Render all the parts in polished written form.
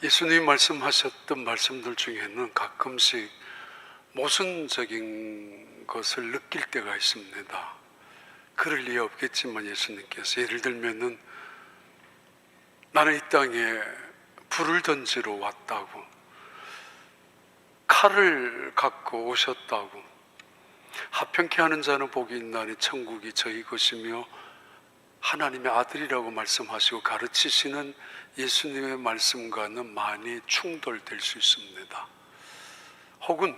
예수님이 말씀하셨던 말씀들 중에는 가끔씩 모순적인 것을 느낄 때가 있습니다. 그럴 리 없겠지만 예수님께서 예를 들면은 나는 이 땅에 불을 던지러 왔다고, 칼을 갖고 오셨다고, 하평케 하는 자는 복이 있나니 천국이 저희 것이며 하나님의 아들이라고 말씀하시고 가르치시는 예수님의 말씀과는 많이 충돌될 수 있습니다. 혹은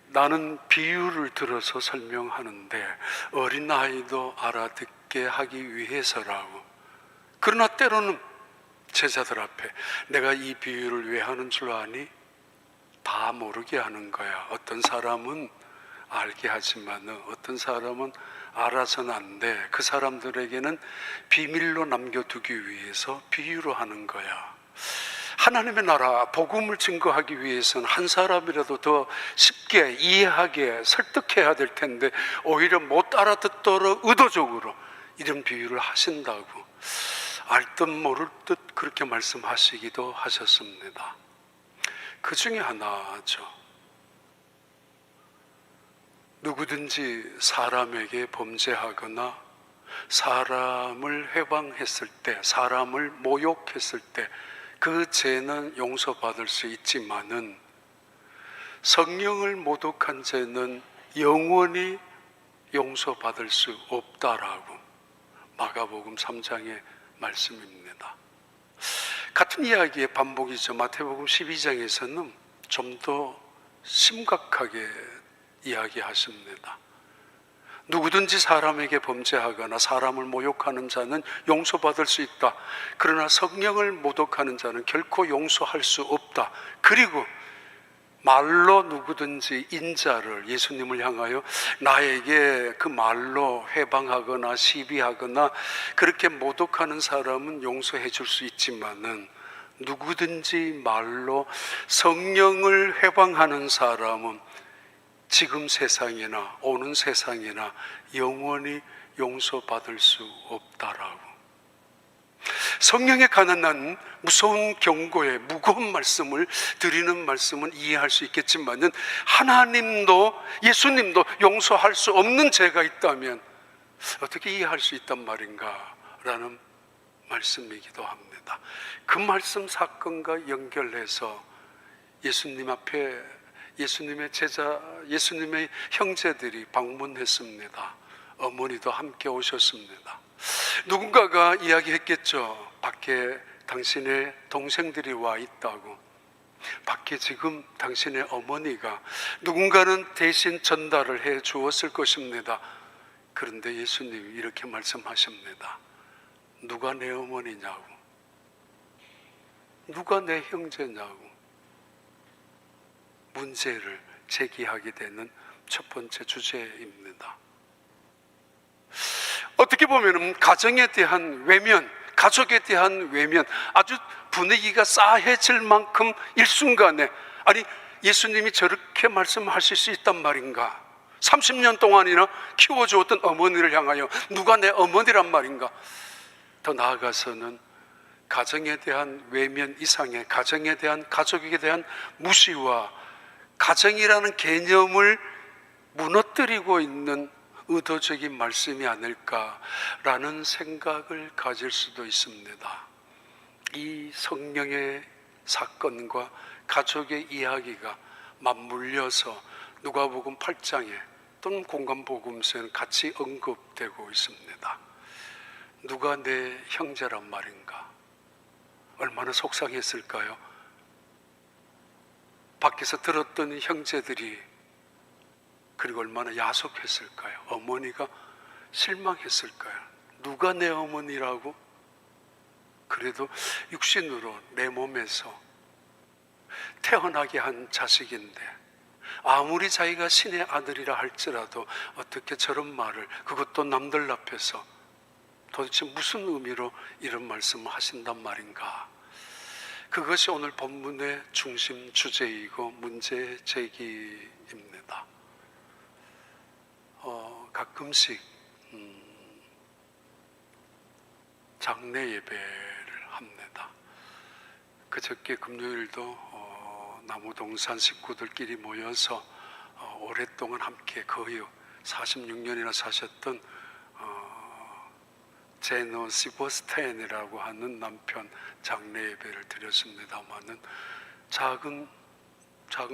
나는 비유를 들어서 설명하는데 어린아이도 알아듣게 하기 위해서라고. 그러나 때로는 제자들 앞에 내가 이 비유를 왜 하는 줄 아니? 다 모르게 하는 거야. 어떤 사람은 알게 하지만 어떤 사람은 알아서는 안 돼. 그 사람들에게는 비밀로 남겨두기 위해서 비유로 하는 거야. 하나님의 나라 복음을 증거하기 위해서는 한 사람이라도 더 쉽게 이해하게 설득해야 될 텐데 오히려 못 알아듣도록 의도적으로 이런 비유를 하신다고, 알 듯 모를 듯 그렇게 말씀하시기도 하셨습니다. 그 중에 하나죠. 누구든지 사람에게 범죄하거나 사람을 해방했을 때, 사람을 모욕했을 때 그 죄는 용서받을 수 있지만은 성령을 모독한 죄는 영원히 용서받을 수 없다라고 마가복음 3장의 말씀입니다. 같은 이야기의 반복이죠. 마태복음 12장에서는 좀 더 심각하게 이야기하십니다. 누구든지 사람에게 범죄하거나 사람을 모욕하는 자는 용서받을 수 있다. 그러나 성령을 모독하는 자는 결코 용서할 수 없다. 그리고 말로 누구든지 인자를, 예수님을 향하여 나에게 그 말로 해방하거나 시비하거나 그렇게 모독하는 사람은 용서해 줄 수 있지만은 누구든지 말로 성령을 해방하는 사람은 지금 세상이나 오는 세상이나 영원히 용서받을 수 없다라고. 성령에 관한 난 무서운 경고에 무거운 말씀을 드리는 말씀은 이해할 수 있겠지만은 하나님도 예수님도 용서할 수 없는 죄가 있다면 어떻게 이해할 수 있단 말인가 라는 말씀이기도 합니다. 그 말씀 사건과 연결해서 예수님 앞에 예수님의 제자, 예수님의 형제들이 방문했습니다. 어머니도 함께 오셨습니다. 누군가가 이야기했겠죠. 밖에 당신의 동생들이 와 있다고. 밖에 지금 당신의 어머니가, 누군가는 대신 전달을 해 주었을 것입니다. 그런데 예수님이 이렇게 말씀하십니다. 누가 내 어머니냐고, 누가 내 형제냐고 문제를 제기하게 되는 첫 번째 주제입니다. 어떻게 보면 가정에 대한 외면, 가족에 대한 외면, 아주 분위기가 싸해질 만큼 일순간에, 아니 예수님이 저렇게 말씀하실 수 있단 말인가? 30년 동안이나 키워주었던 어머니를 향하여 누가 내 어머니란 말인가? 더 나아가서는 가정에 대한 외면 이상의 가정에 대한, 가족에 대한 무시와 가정이라는 개념을 무너뜨리고 있는 의도적인 말씀이 아닐까라는 생각을 가질 수도 있습니다. 이 성령의 사건과 가족의 이야기가 맞물려서 누가복음 8장에 또는 공간복음서에는 같이 언급되고 있습니다. 누가 내 형제란 말인가? 얼마나 속상했을까요? 밖에서 들었던 형제들이 그리고 얼마나 야속했을까요? 어머니가 실망했을까요? 누가 내 어머니라고? 그래도 육신으로 내 몸에서 태어나게 한 자식인데 아무리 자기가 신의 아들이라 할지라도 어떻게 저런 말을, 그것도 남들 앞에서, 도대체 무슨 의미로 이런 말씀을 하신단 말인가? 그것이 오늘 본문의 중심 주제이고 문제 제기입니다. 가끔씩 장례 예배를 합니다. 그저께 금요일도 나무동산 식구들끼리 모여서 오랫동안 함께 거의 46년이나 사셨던 제노 시버스텐이라고 하는 남편 장례 예배를 드렸습니다마는 작은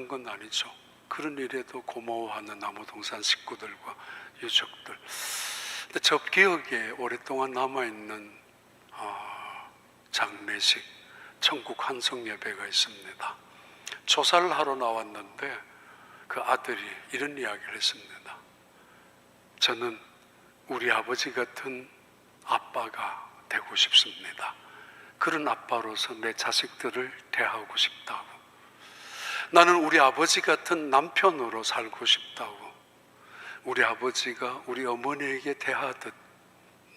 건 아니죠. 그런 일에도 고마워하는 나무동산 식구들과 유족들. 근데 저 기억에 오랫동안 남아있는 장례식, 천국 환송 예배가 있습니다. 조사를 하러 나왔는데 그 아들이 이런 이야기를 했습니다. 저는 우리 아버지 같은 아빠가 되고 싶습니다. 그런 아빠로서 내 자식들을 대하고 싶다고. 나는 우리 아버지 같은 남편으로 살고 싶다고. 우리 아버지가 우리 어머니에게 대하듯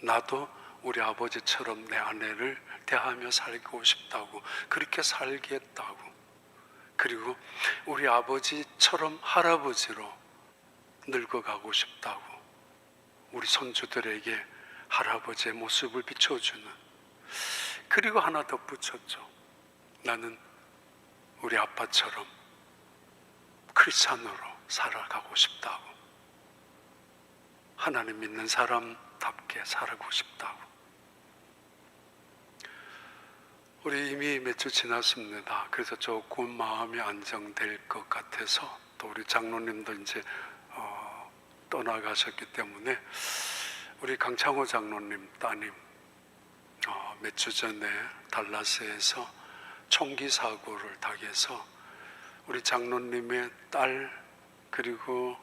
나도 우리 아버지처럼 내 아내를 대하며 살고 싶다고. 그렇게 살겠다고. 그리고 우리 아버지처럼 할아버지로 늙어가고 싶다고. 우리 손주들에게 할아버지의 모습을 비춰주는. 그리고 하나 덧붙였죠. 나는 우리 아빠처럼 크리스찬으로 살아가고 싶다고. 하나님 믿는 사람답게 살아가고 싶다고. 우리 이미 몇 주 지났습니다. 그래서 조금 마음이 안정될 것 같아서, 또 우리 장로님도 이제 떠나가셨기 때문에 우리 강창호 장로님 따님 몇 주 전에 달라스에서 총기 사고를 당해서 우리 장로님의 딸 그리고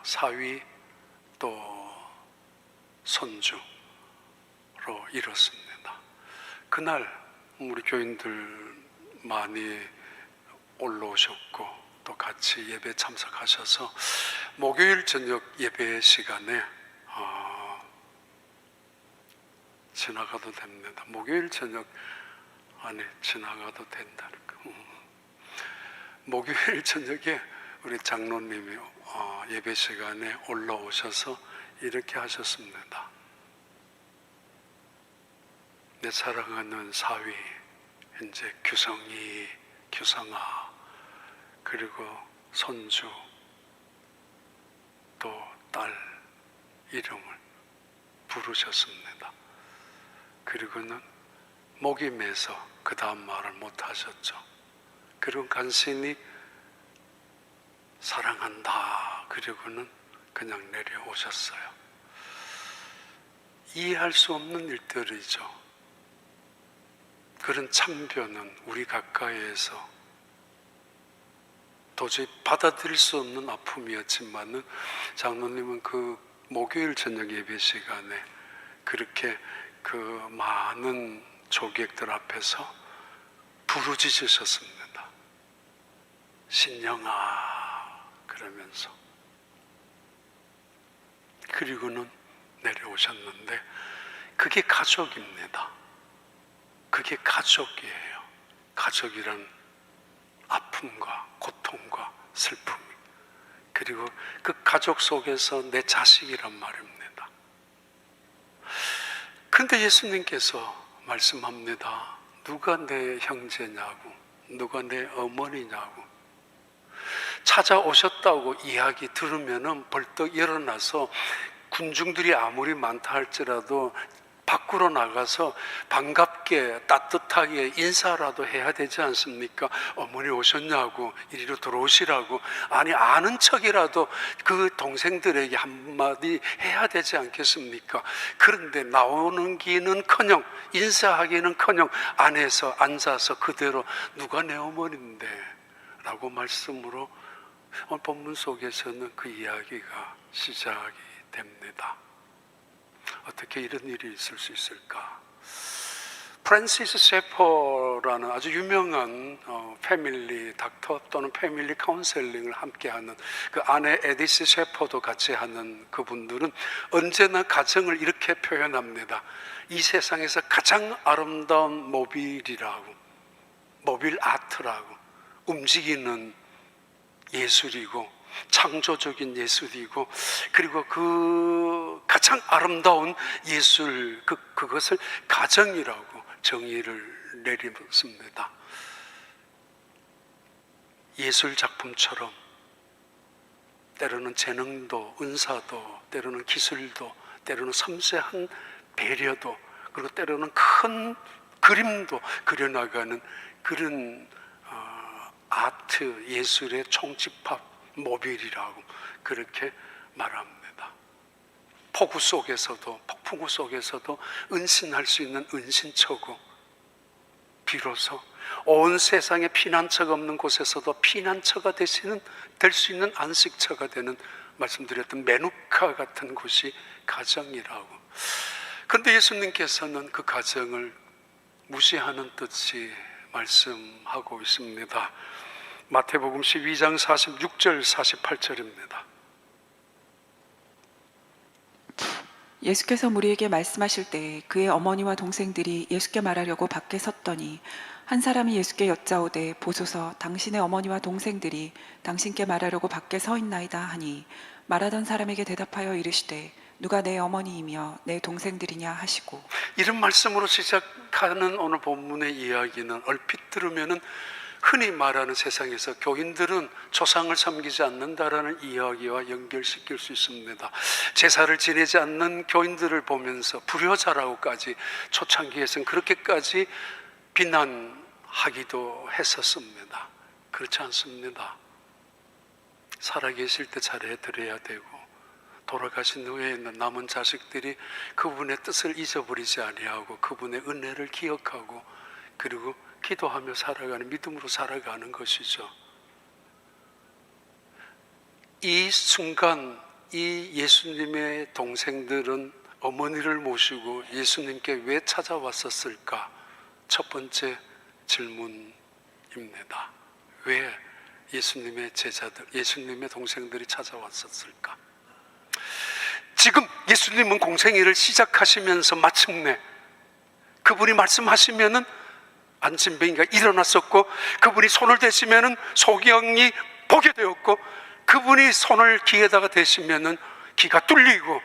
사위 또 손주로 잃었습니다. 그날 우리 교인들 많이 올라오셨고 또 같이 예배 참석하셔서 목요일 저녁 예배 시간에 지나가도 됩니다. 목요일 저녁 안에 지나가도 된다니까. 목요일 저녁에 우리 장로님이 예배 시간에 올라오셔서 이렇게 하셨습니다. 내 사랑하는 사위, 이제 규성이, 규성아, 그리고 손주, 또 딸 이름을 부르셨습니다. 그리고는 목이 메서 그 다음 말을 못 하셨죠. 그리고 간신히 사랑한다. 그리고는 그냥 내려오셨어요. 이해할 수 없는 일들이죠. 그런 창변은 우리 가까이에서 도저히 받아들일 수 없는 아픔이었지만은 장로님은 그 목요일 저녁 예배 시간에 그렇게 그 많은 조객들 앞에서 부르짖으셨습니다. 신령아 그러면서. 그리고는 내려오셨는데 그게 가족입니다. 그게 가족이에요. 가족이란 아픔과 고통과 슬픔, 그리고 그 가족 속에서 내 자식이란 말입니다. 근데 예수님께서 말씀합니다. 누가 내 형제냐고, 누가 내 어머니냐고. 찾아오셨다고 이야기 들으면은 벌떡 일어나서 군중들이 아무리 많다 할지라도 밖으로 나가서 반갑게 따뜻하게 인사라도 해야 되지 않습니까? 어머니 오셨냐고, 이리로 들어오시라고. 아니 아는 척이라도 그 동생들에게 한마디 해야 되지 않겠습니까? 그런데 나오는 기는커녕 인사하기는커녕 안에서 앉아서 그대로 누가 내 어머니인데 라고 말씀으로 오늘 본문 속에서는 그 이야기가 시작이 됩니다. 어떻게 이런 일이 있을 수 있을까? 프랜시스 셰퍼라는 아주 유명한 패밀리 닥터 또는 패밀리 카운셀링을 함께하는 그 아내 에디스 셰퍼도 같이 하는 그분들은 언제나 가정을 이렇게 표현합니다. 이 세상에서 가장 아름다운 모빌이라고, 모빌 아트라고, 움직이는 예술이고 창조적인 예술이고, 그리고 그 가장 아름다운 예술 그것을 가정이라고 정의를 내렸습니다. 예술 작품처럼 때로는 재능도, 은사도, 때로는 기술도, 때로는 섬세한 배려도, 그리고 때로는 큰 그림도 그려나가는 그런 아트, 예술의 총집합 모빌이라고 그렇게 말합니다. 폭우 속에서도, 폭풍우 속에서도 은신할 수 있는 은신처고, 비로소 온 세상에 피난처가 없는 곳에서도 피난처가 될 수 있는 안식처가 되는, 말씀드렸던 메누카 같은 곳이 가정이라고. 그런데 예수님께서는 그 가정을 무시하는 듯이 말씀하고 있습니다. 마태복음 12장 46절 48절입니다. 예수께서 무리에게 말씀하실 때 그의 어머니와 동생들이 예수께 말하려고 밖에 섰더니 한 사람이 예수께 여짜오되 보소서 당신의 어머니와 동생들이 당신께 말하려고 밖에 서 있나이다 하니 말하던 사람에게 대답하여 이르시되 누가 내 어머니이며 내 동생들이냐 하시고. 이런 말씀으로 시작하는 오늘 본문의 이야기는 얼핏 들으면은 흔히 말하는 세상에서 교인들은 조상을 섬기지 않는다라는 이야기와 연결시킬 수 있습니다. 제사를 지내지 않는 교인들을 보면서 불효자라고까지 초창기에서는 그렇게까지 비난하기도 했었습니다. 그렇지 않습니다. 살아계실 때 잘해드려야 되고, 돌아가신 후에 있는 남은 자식들이 그분의 뜻을 잊어버리지 아니하고 그분의 은혜를 기억하고, 그리고 기도하며 살아가는, 믿음으로 살아가는 것이죠. 이 순간 이 예수님의 동생들은 어머니를 모시고 예수님께 왜 찾아왔었을까? 첫 번째 질문입니다. 왜 예수님의 제자들, 예수님의 동생들이 찾아왔었을까? 지금 예수님은 공생애를 시작하시면서 마침내 그분이 말씀하시면은 안진뱅이가 일어났었고, 그분이 손을 대시면은 소경이 보게 되었고, 그분이 손을 귀에다가 대시면은 귀가 뚫리고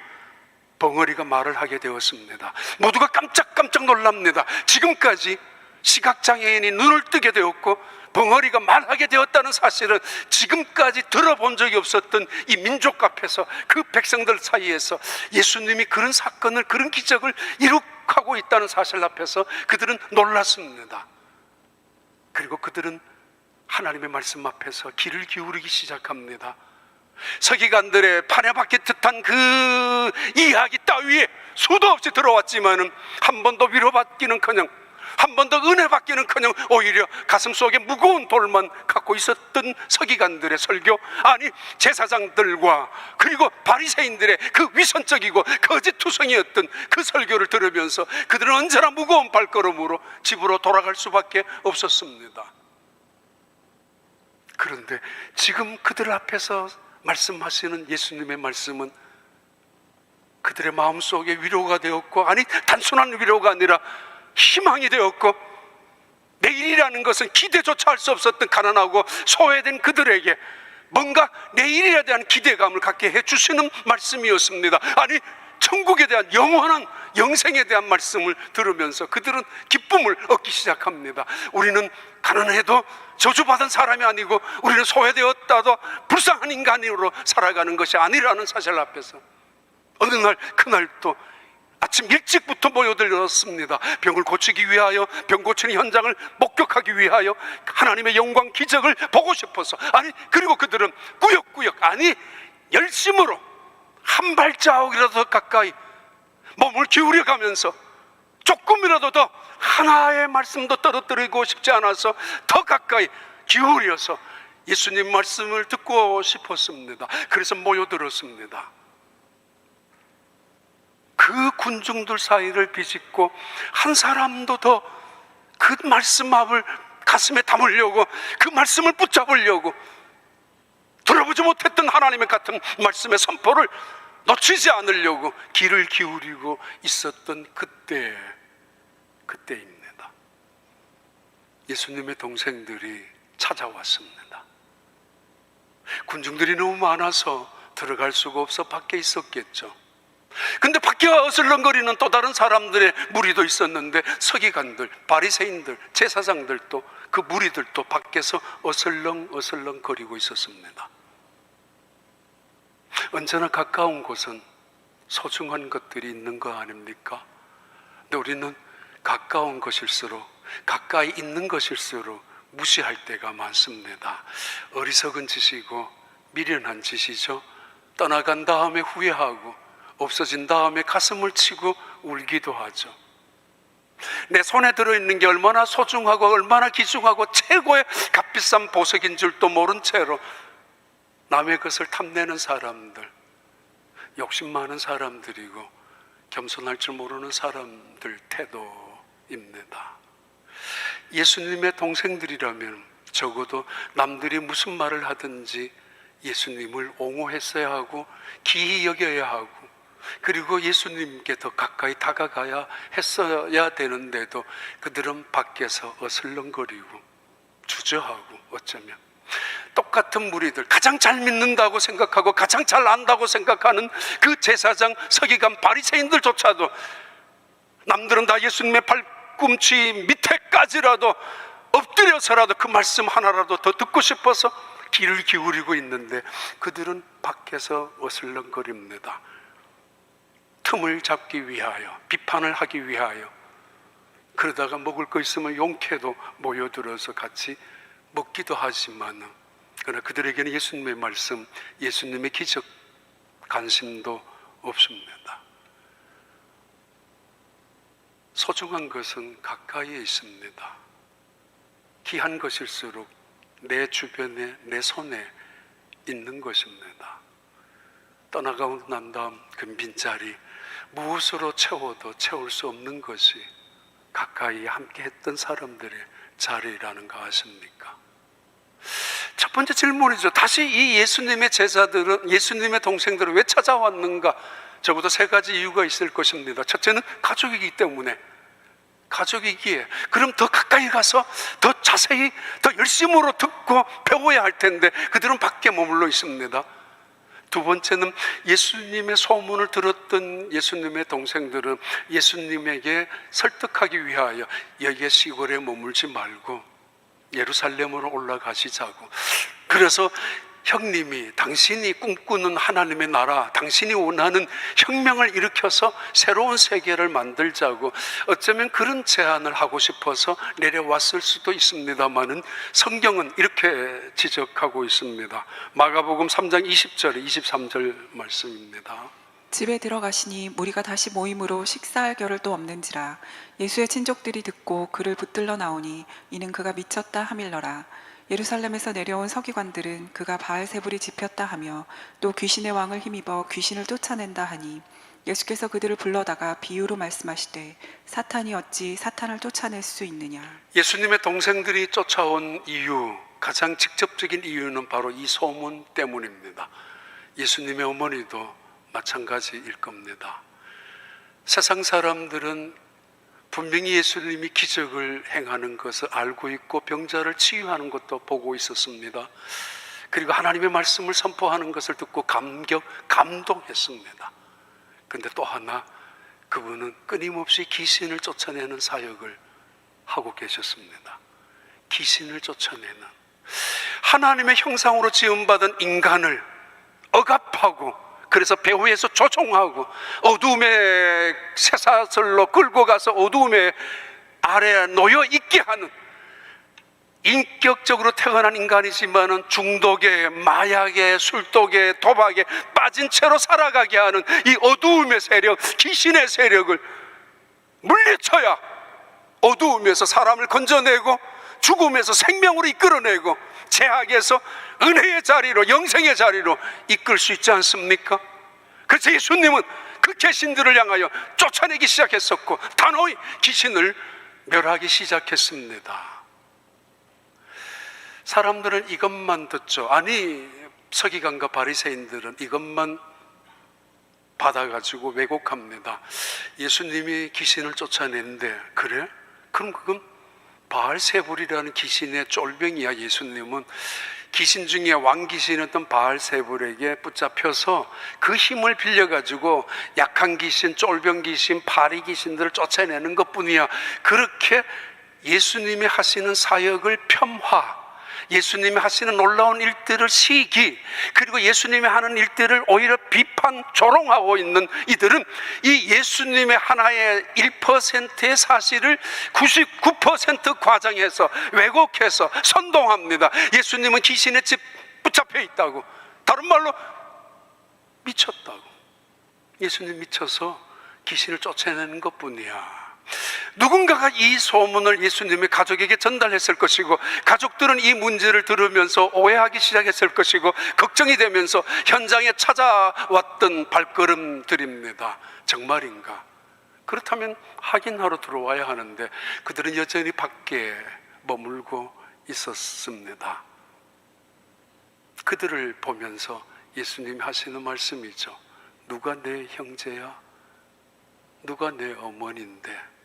벙어리가 말을 하게 되었습니다. 모두가 깜짝깜짝 놀랍니다. 지금까지 시각장애인이 눈을 뜨게 되었고 벙어리가 말하게 되었다는 사실은 지금까지 들어본 적이 없었던 이 민족 앞에서, 그 백성들 사이에서 예수님이 그런 사건을, 그런 기적을 이룩하고 있다는 사실 앞에서 그들은 놀랐습니다. 그리고 그들은 하나님의 말씀 앞에서 귀를 기울이기 시작합니다. 서기관들의 파내받기 듯한 그 이야기 따위에 수도 없이 들어왔지만은 한 번도 위로받기는커녕, 한 번 더 은혜 받기는커녕 오히려 가슴 속에 무거운 돌만 갖고 있었던 서기관들의 설교, 아니 제사장들과 그리고 바리새인들의 그 위선적이고 거짓투성이었던 그 설교를 들으면서 그들은 언제나 무거운 발걸음으로 집으로 돌아갈 수밖에 없었습니다. 그런데 지금 그들 앞에서 말씀하시는 예수님의 말씀은 그들의 마음속에 위로가 되었고, 아니 단순한 위로가 아니라 희망이 되었고, 내일이라는 것은 기대조차 할 수 없었던 가난하고 소외된 그들에게 뭔가 내일에 대한 기대감을 갖게 해주시는 말씀이었습니다. 아니 천국에 대한 영원한 영생에 대한 말씀을 들으면서 그들은 기쁨을 얻기 시작합니다. 우리는 가난해도 저주받은 사람이 아니고, 우리는 소외되었다도 불쌍한 인간으로 살아가는 것이 아니라는 사실 앞에서 어느 날 그날 또 아침 일찍부터 모여들었습니다. 병을 고치기 위하여, 병 고치는 현장을 목격하기 위하여, 하나님의 영광 기적을 보고 싶어서, 아니 그리고 그들은 꾸역꾸역, 아니 열심으로 한 발자국이라도 더 가까이 몸을 기울여 가면서 조금이라도 더 하나의 말씀도 떨어뜨리고 싶지 않아서 더 가까이 기울여서 예수님 말씀을 듣고 싶었습니다. 그래서 모여들었습니다. 그 군중들 사이를 비집고 한 사람도 더 그 말씀 앞을 가슴에 담으려고, 그 말씀을 붙잡으려고, 들어보지 못했던 하나님의 같은 말씀의 선포를 놓치지 않으려고 귀를 기울이고 있었던 그때입니다. 예수님의 동생들이 찾아왔습니다. 군중들이 너무 많아서 들어갈 수가 없어 밖에 있었겠죠. 근데 밖에 어슬렁거리는 또 다른 사람들의 무리도 있었는데 서기관들, 바리새인들, 제사장들도 그 무리들도 밖에서 어슬렁어슬렁 거리고 있었습니다. 언제나 가까운 곳은 소중한 것들이 있는 거 아닙니까? 근데 우리는 가까운 것일수록, 가까이 있는 것일수록 무시할 때가 많습니다. 어리석은 짓이고 미련한 짓이죠. 떠나간 다음에 후회하고 없어진 다음에 가슴을 치고 울기도 하죠. 내 손에 들어있는 게 얼마나 소중하고 얼마나 귀중하고 최고의 값비싼 보석인 줄도 모른 채로 남의 것을 탐내는 사람들, 욕심 많은 사람들이고 겸손할 줄 모르는 사람들 태도입니다. 예수님의 동생들이라면 적어도 남들이 무슨 말을 하든지 예수님을 옹호했어야 하고 기이 여겨야 하고, 그리고 예수님께 더 가까이 다가가야 했어야 되는데도 그들은 밖에서 어슬렁거리고 주저하고, 어쩌면 똑같은 무리들, 가장 잘 믿는다고 생각하고 가장 잘 안다고 생각하는 그 제사장, 서기관, 바리새인들조차도 남들은 다 예수님의 발꿈치 밑에까지라도 엎드려서라도 그 말씀 하나라도 더 듣고 싶어서 귀를 기울이고 있는데 그들은 밖에서 어슬렁거립니다. 틈을 잡기 위하여, 비판을 하기 위하여. 그러다가 먹을 거 있으면 용케도 모여들어서 같이 먹기도 하지만, 그러나 그들에게는 예수님의 말씀, 예수님의 기적 관심도 없습니다. 소중한 것은 가까이에 있습니다. 귀한 것일수록 내 주변에, 내 손에 있는 것입니다. 떠나가고 난 다음 그 빈자리, 무엇으로 채워도 채울 수 없는 것이 가까이 함께 했던 사람들의 자리라는 거 아십니까? 첫 번째 질문이죠. 다시 이 예수님의 제자들은, 예수님의 동생들은 왜 찾아왔는가? 적어도 세 가지 이유가 있을 것입니다. 첫째는 가족이기 때문에, 가족이기에. 그럼 더 가까이 가서 더 자세히, 더 열심으로 듣고 배워야 할 텐데 그들은 밖에 머물러 있습니다. 두 번째는 예수님의 소문을 들었던 예수님의 동생들은 예수님에게 설득하기 위하여 여기에 시골에 머물지 말고 예루살렘으로 올라가시자고. 그래서 형님이, 당신이 꿈꾸는 하나님의 나라, 당신이 원하는 혁명을 일으켜서 새로운 세계를 만들자고, 어쩌면 그런 제안을 하고 싶어서 내려왔을 수도 있습니다만은 성경은 이렇게 지적하고 있습니다. 마가복음 3장 20절 23절 말씀입니다. 집에 들어가시니 무리가 다시 모임으로 식사할 겨를도 없는지라. 예수의 친족들이 듣고 그를 붙들러 나오니 이는 그가 미쳤다 하밀러라. 예루살렘에서 내려온 서기관들은 그가 바알세불이 집혔다 하며 또 귀신의 왕을 힘입어 귀신을 쫓아낸다 하니, 예수께서 그들을 불러다가 비유로 말씀하시되 사탄이 어찌 사탄을 쫓아낼 수 있느냐. 예수님의 동생들이 쫓아온 이유, 가장 직접적인 이유는 바로 이 소문 때문입니다. 예수님의 어머니도 마찬가지일 겁니다. 세상 사람들은 분명히 예수님이 기적을 행하는 것을 알고 있고 병자를 치유하는 것도 보고 있었습니다. 그리고 하나님의 말씀을 선포하는 것을 듣고 감동했습니다. 그런데 또 하나, 그분은 끊임없이 귀신을 쫓아내는 사역을 하고 계셨습니다. 귀신을 쫓아내는, 하나님의 형상으로 지음받은 인간을 억압하고, 그래서 배후에서 조종하고 어두움의 쇠사슬로 끌고 가서 어두움의 아래에 놓여 있게 하는, 인격적으로 태어난 인간이지만은 중독에, 마약에, 술독에, 도박에 빠진 채로 살아가게 하는 이 어두움의 세력, 귀신의 세력을 물리쳐야 어두움에서 사람을 건져내고 죽음에서 생명으로 이끌어내고 죄악에서 은혜의 자리로, 영생의 자리로 이끌 수 있지 않습니까? 그래서 예수님은 그 귀신들을 향하여 쫓아내기 시작했었고 단호히 귀신을 멸하기 시작했습니다. 사람들은 이것만 듣죠. 아니, 서기관과 바리새인들은 이것만 받아가지고 왜곡합니다. 예수님이 귀신을 쫓아내는데, 그래? 그럼 그건 바알세불이라는 귀신의 쫄병이야. 예수님은 귀신 중에 왕귀신이었던 바알세불에게 붙잡혀서 그 힘을 빌려가지고 약한 귀신, 쫄병 귀신, 파리 귀신들을 쫓아내는 것뿐이야. 그렇게 예수님이 하시는 사역을 폄하, 예수님이 하시는 놀라운 일들을 시기, 그리고 예수님이 하는 일들을 오히려 비판, 조롱하고 있는 이들은 이 예수님의 하나의 1%의 사실을 99% 과장해서 왜곡해서 선동합니다. 예수님은 귀신의 집 붙잡혀 있다고, 다른 말로 미쳤다고. 예수님 미쳐서 귀신을 쫓아내는 것뿐이야. 누군가가 이 소문을 예수님의 가족에게 전달했을 것이고, 가족들은 이 문제를 들으면서 오해하기 시작했을 것이고, 걱정이 되면서 현장에 찾아왔던 발걸음들입니다. 정말인가? 그렇다면 확인하러 들어와야 하는데 그들은 여전히 밖에 머물고 있었습니다. 그들을 보면서 예수님이 하시는 말씀이죠. 누가 내 형제야? 누가 내 어머니인데?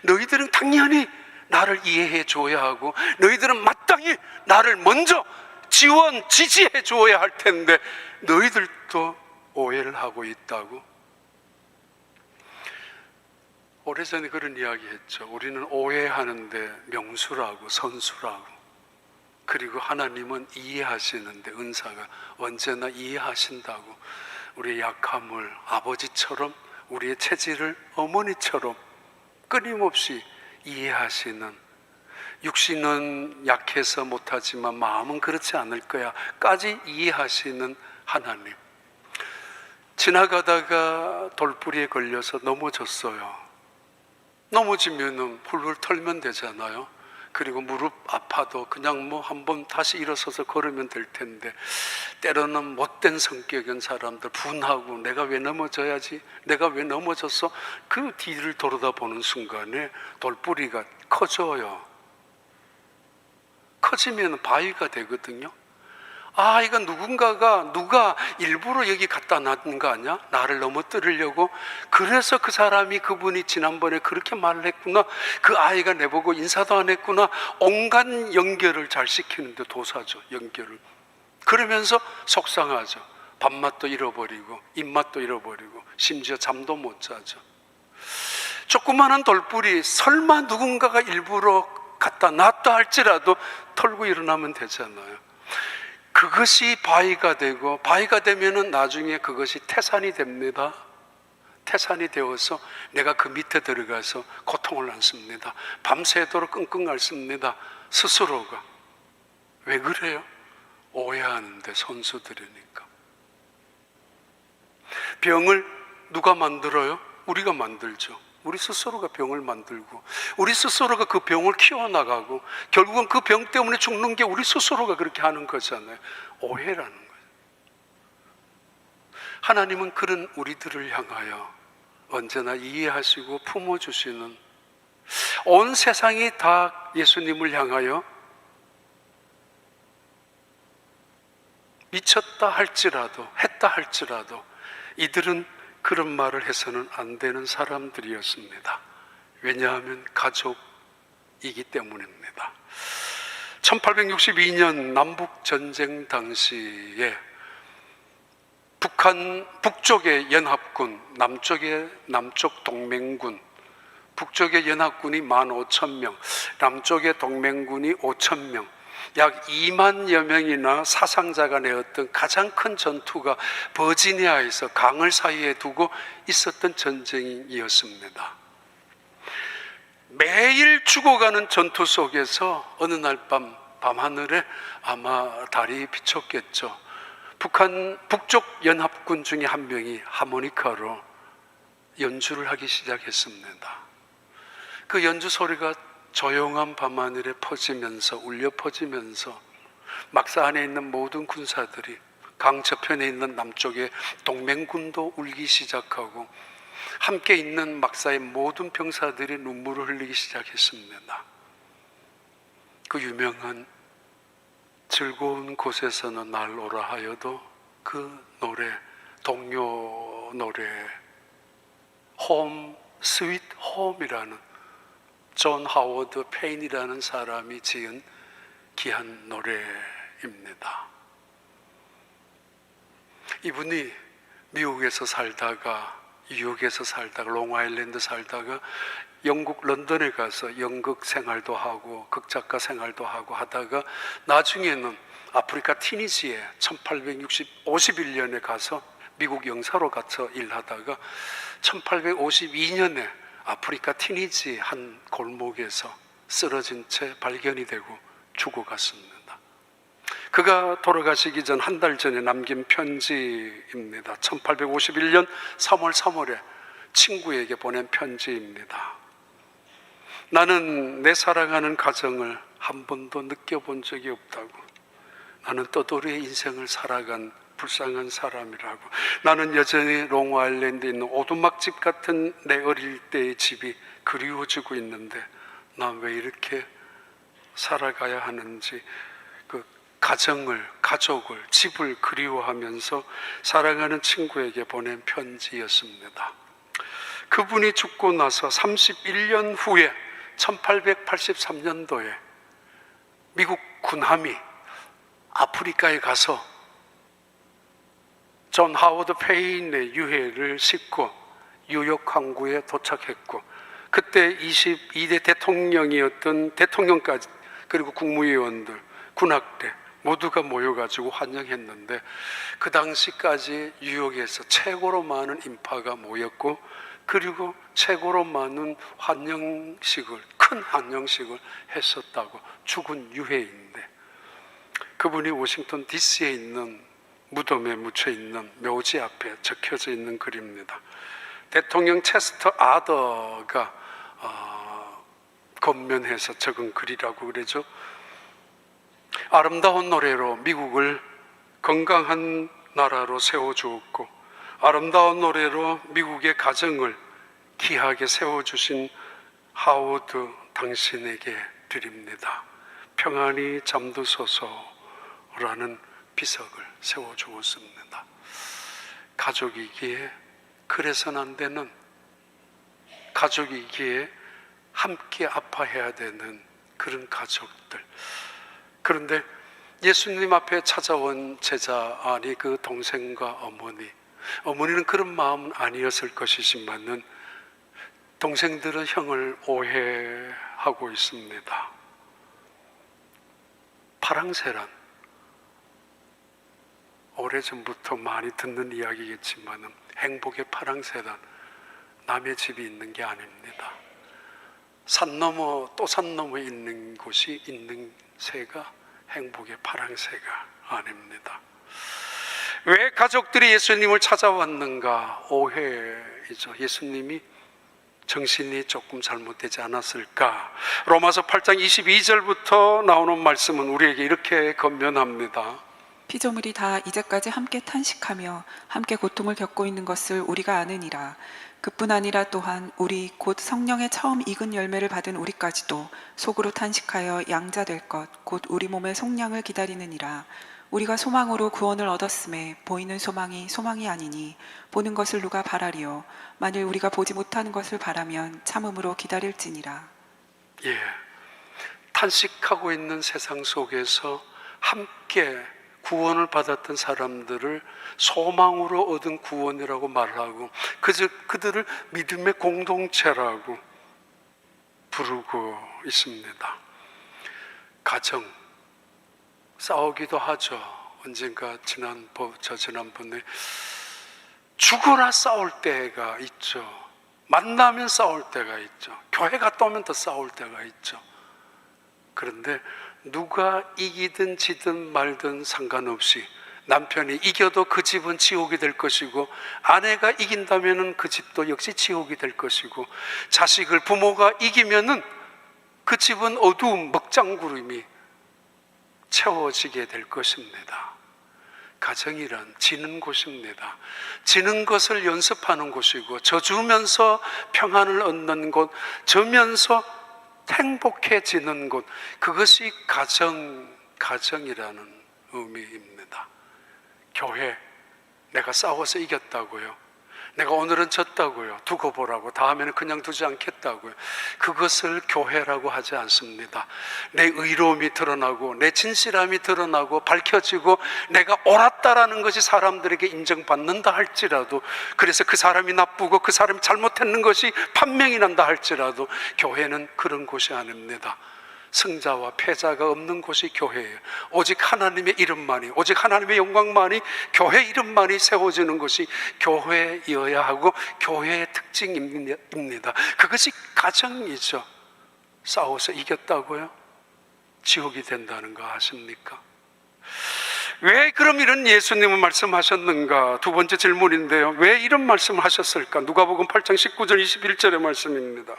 너희들은 당연히 나를 이해해 줘야 하고, 너희들은 마땅히 나를 먼저 지원, 지지해 줘야 할 텐데 너희들도 오해를 하고 있다고? 오래전에 그런 이야기 했죠. 우리는 오해하는데 명수라고, 선수라고, 그리고 하나님은 이해하시는데 은사가 언제나 이해하신다고. 우리의 약함을 아버지처럼, 우리의 체질을 어머니처럼 끊임없이 이해하시는, 육신은 약해서 못하지만 마음은 그렇지 않을 거야 까지 이해하시는 하나님. 지나가다가 돌부리에 걸려서 넘어졌어요. 넘어지면 훌훌 털면 되잖아요. 그리고 무릎 아파도 그냥 뭐 한번 다시 일어서서 걸으면 될 텐데, 때로는 못된 성격인 사람들 분하고, 내가 왜 넘어져야지, 내가 왜 넘어졌어, 그 뒤를 돌아다보는 순간에 돌뿌리가 커져요. 커지면 바위가 되거든요. 아, 이건 누가 일부러 여기 갖다 놨는 거 아니야? 나를 넘어뜨리려고. 그래서 그 사람이, 그분이 지난번에 그렇게 말을 했구나. 그 아이가 내보고 인사도 안 했구나. 온갖 연결을 잘 시키는데 도사죠, 연결을. 그러면서 속상하죠. 밥맛도 잃어버리고 입맛도 잃어버리고 심지어 잠도 못 자죠. 조그마한 돌뿌리, 설마 누군가가 일부러 갖다 놨다 할지라도 털고 일어나면 되잖아요. 그것이 바위가 되고, 바위가 되면은 나중에 그것이 태산이 됩니다. 태산이 되어서 내가 그 밑에 들어가서 고통을 안습니다. 밤새도록 끙끙 앓습니다. 스스로가. 왜 그래요? 오해하는데 선수들이니까. 병을 누가 만들어요? 우리가 만들죠. 우리 스스로가 병을 만들고, 우리 스스로가 그 병을 키워나가고, 결국은 그 병 때문에 죽는 게 우리 스스로가 그렇게 하는 거잖아요. 오해라는 거예요. 하나님은 그런 우리들을 향하여 언제나 이해하시고 품어주시는, 온 세상이 다 예수님을 향하여 미쳤다 할지라도, 했다 할지라도 이들은 그런 말을 해서는 안 되는 사람들이었습니다. 왜냐하면 가족이기 때문입니다. 1862년 남북전쟁 당시에 북쪽의 연합군, 남쪽 동맹군, 북쪽의 연합군이 15,000명, 남쪽의 동맹군이 5,000명, 약 2만여 명이나 사상자가 내었던 가장 큰 전투가 버지니아에서 강을 사이에 두고 있었던 전쟁이었습니다. 매일 죽어가는 전투 속에서 어느 날 밤하늘에 아마 달이 비쳤겠죠. 북쪽 연합군 중에 한 명이 하모니카로 연주를 하기 시작했습니다. 그 연주 소리가 조용한 밤하늘에 퍼지면서, 울려 퍼지면서 막사 안에 있는 모든 군사들이, 강 저편에 있는 남쪽의 동맹군도 울기 시작하고, 함께 있는 막사의 모든 병사들이 눈물을 흘리기 시작했습니다. 그 유명한 즐거운 곳에서는 날 오라 하여도, 그 노래, 동요 노래, 홈 스윗 홈이라는 존 하워드 페인이라는 사람이 지은 귀한 노래입니다. 이분이 미국에서 살다가, 뉴욕에서 살다가, 롱아일랜드 살다가 영국 런던에 가서 연극 생활도 하고 극작가 생활도 하고 하다가 나중에는 아프리카 티니지에 1851년에 가서 미국 영사로 가서 일하다가 1852년에 아프리카 티니지 한 골목에서 쓰러진 채 발견이 되고 죽어갔습니다. 그가 돌아가시기 전 한 달 전에 남긴 편지입니다. 1851년 3월 3월에 친구에게 보낸 편지입니다. 나는 내 사랑하는 가정을 한 번도 느껴본 적이 없다고. 나는 떠돌이의 인생을 살아간 불쌍한 사람이라고. 나는 여전히 롱아일랜드에 있는 오두막집 같은 내 어릴 때의 집이 그리워지고 있는데 난 왜 이렇게 살아가야 하는지, 그 가족을, 집을 그리워하면서 사랑하는 친구에게 보낸 편지였습니다. 그분이 죽고 나서 31년 후에 1883년도에 미국 군함이 아프리카에 가서 존 하워드 페인의 유해를 싣고 뉴욕 항구에 도착했고, 그때 22대 대통령이었던 대통령까지, 그리고 국무위원들, 군악대 모두가 모여가지고 환영했는데, 그 당시까지 뉴욕에서 최고로 많은 인파가 모였고, 그리고 최고로 많은 큰 환영식을 했었다고. 죽은 유해인데 그분이 워싱턴 DC에 있는 무덤에 묻혀 있는 묘지 앞에 적혀져 있는 글입니다. 대통령 체스터 아더가 건면해서 적은 글이라고 그러죠. 아름다운 노래로 미국을 건강한 나라로 세워주었고, 아름다운 노래로 미국의 가정을 귀하게 세워주신 하워드 당신에게 드립니다. 평안히 잠드소서라는 비석을 세워주었습니다. 가족이기에 그래서는 안 되는, 가족이기에 함께 아파해야 되는 그런 가족들. 그런데 예수님 앞에 찾아온 제자, 아니 그 동생과 어머니는 그런 마음은 아니었을 것이지만은 동생들은 형을 오해하고 있습니다. 파랑새란 오래전부터 많이 듣는 이야기겠지만은 행복의 파랑새란 남의 집이 있는 게 아닙니다. 산 넘어 또 산 넘어 있는 곳이 있는 새가 행복의 파랑새가 아닙니다. 왜 가족들이 예수님을 찾아왔는가? 오해이죠. 예수님이 정신이 조금 잘못되지 않았을까? 로마서 8장 22절부터 나오는 말씀은 우리에게 이렇게 권면합니다. 피조물이 다 이제까지 함께 탄식하며 함께 고통을 겪고 있는 것을 우리가 아느니라. 그뿐 아니라 또한 우리 곧 성령의 처음 익은 열매를 받은 우리까지도 속으로 탄식하여 양자될 것 곧 우리 몸의 속량을 기다리느니라. 우리가 소망으로 구원을 얻었음에 보이는 소망이 아니니 보는 것을 누가 바라리요. 만일 우리가 보지 못하는 것을 바라면 참음으로 기다릴지니라. 예, 탄식하고 있는 세상 속에서 함께 구원을 받았던 사람들을 소망으로 얻은 구원이라고 말하고, 그들을 믿음의 공동체라고 부르고 있습니다. 가정 싸우기도 하죠. 언젠가 지난번에 죽어라 싸울 때가 있죠. 만나면 싸울 때가 있죠. 교회 갔다 오면 더 싸울 때가 있죠. 그런데 누가 이기든 지든 말든 상관없이 남편이 이겨도 그 집은 지옥이 될 것이고, 아내가 이긴다면 그 집도 역시 지옥이 될 것이고, 자식을 부모가 이기면은 그 집은 어두운 먹장구름이 채워지게 될 것입니다. 가정이란 지는 곳입니다. 지는 것을 연습하는 곳이고, 져주면서 평안을 얻는 곳, 져면서 행복해지는 곳, 그것이 가정이라는 의미입니다. 교회, 내가 싸워서 이겼다고요? 내가 오늘은 졌다고요. 두고 보라고. 다음에는 그냥 두지 않겠다고요. 그것을 교회라고 하지 않습니다. 내 의로움이 드러나고 내 진실함이 드러나고 밝혀지고 내가 옳았다라는 것이 사람들에게 인정받는다 할지라도, 그래서 그 사람이 나쁘고 그 사람이 잘못했는 것이 판명이 난다 할지라도 교회는 그런 곳이 아닙니다. 승자와 패자가 없는 곳이 교회예요. 오직 하나님의 이름만이, 오직 하나님의 영광만이, 교회 이름만이 세워지는 것이 교회여야 하고 교회의 특징입니다. 그것이 가정이죠. 싸워서 이겼다고요? 지옥이 된다는 거 아십니까? 왜 그럼 이런 예수님은 말씀하셨는가? 두 번째 질문인데요. 왜 이런 말씀을 하셨을까? 누가복음 8장 19절 21절의 말씀입니다.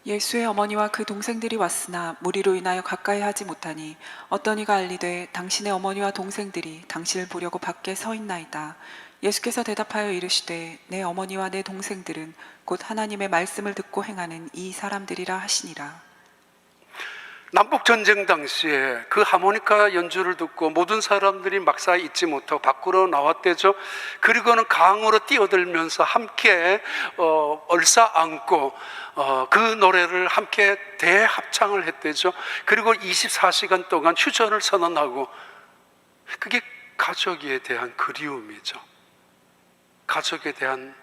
예수의 어머니와 그 동생들이 왔으나 무리로 인하여 가까이 하지 못하니 어떤 이가 알리되 당신의 어머니와 동생들이 당신을 보려고 밖에 서 있나이다. 예수께서 대답하여 이르시되 내 어머니와 내 동생들은 곧 하나님의 말씀을 듣고 행하는 이 사람들이라 하시니라. 남북전쟁 당시에 그 하모니카 연주를 듣고 모든 사람들이 막사에 있지 못하고 밖으로 나왔대죠. 그리고는 강으로 뛰어들면서 함께 얼싸안고 그 노래를 함께 대합창을 했대죠. 그리고 24시간 동안 휴전을 선언하고, 그게 가족에 대한 그리움이죠. 가족에 대한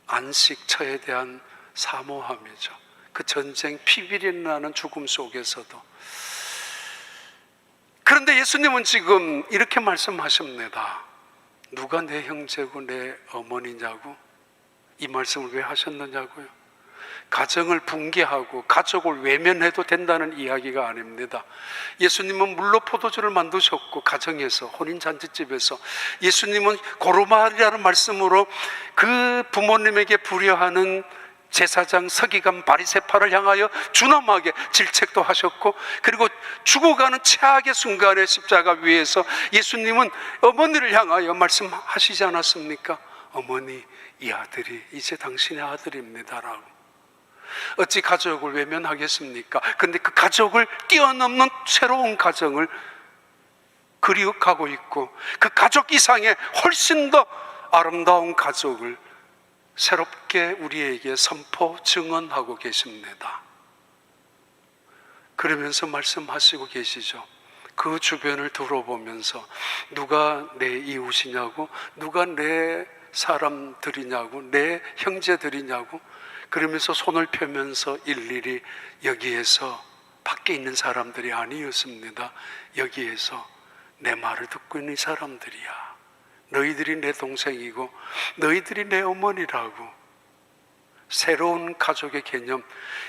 안식, 처에 대한 사모함이죠. 그 전쟁 피비린내 나는 죽음 속에서도. 그런데 예수님은 지금 이렇게 말씀하십니다. 누가 내 형제고 내 어머니냐고? 이 말씀을 왜 하셨느냐고요? 가정을 붕괴하고 가족을 외면해도 된다는 이야기가 아닙니다. 예수님은 물로 포도주를 만드셨고, 가정에서, 혼인잔치집에서 예수님은 고르마리라는 말씀으로 그 부모님에게 불효하는 제사장, 서기관, 바리새파를 향하여 준엄하게 질책도 하셨고, 그리고 죽어가는 최악의 순간에 십자가 위에서 예수님은 어머니를 향하여 말씀하시지 않았습니까? 어머니, 이 아들이 이제 당신의 아들입니다라고. 어찌 가족을 외면하겠습니까? 근데 그 가족을 뛰어넘는 새로운 가정을 그리워하고 있고, 그 가족 이상의 훨씬 더 아름다운 가족을 새롭게 우리에게 선포, 증언하고 계십니다. 그러면서 말씀하시고 계시죠. 그 주변을 둘러보면서 누가 내 이웃이냐고, 누가 내 사람들이냐고, 내 형제들이냐고, 그러면서 손을 펴면서 일일이 여기에서 밖에 있는 사람들이 아니었습니다. 여기에서 내 말을 듣고 있는 사람들이야. 너희들이 내 동생이고 너희들이 내 어머니라고. 새로운 가족의 개념,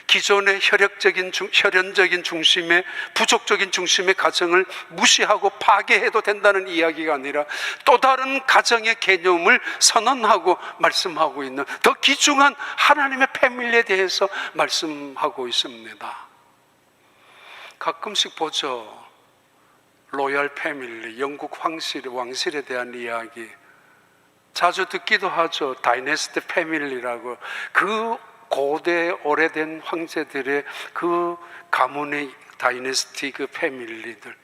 기존의 혈연적인 중심의, 부족적인 중심의 가정을 무시하고 파괴해도 된다는 이야기가 아니라 또 다른 가정의 개념을 선언하고 말씀하고 있는, 더 귀중한 하나님의 패밀리에 대해서 말씀하고 있습니다. 가끔씩 보죠. 로얄 패밀리, 영국 왕실에 대한 이야기 자주 듣기도 하죠. 다이내스티 패밀리라고. 그 고대 오래된 황제들의 그 가문의 다이내스티, 그 패밀리들,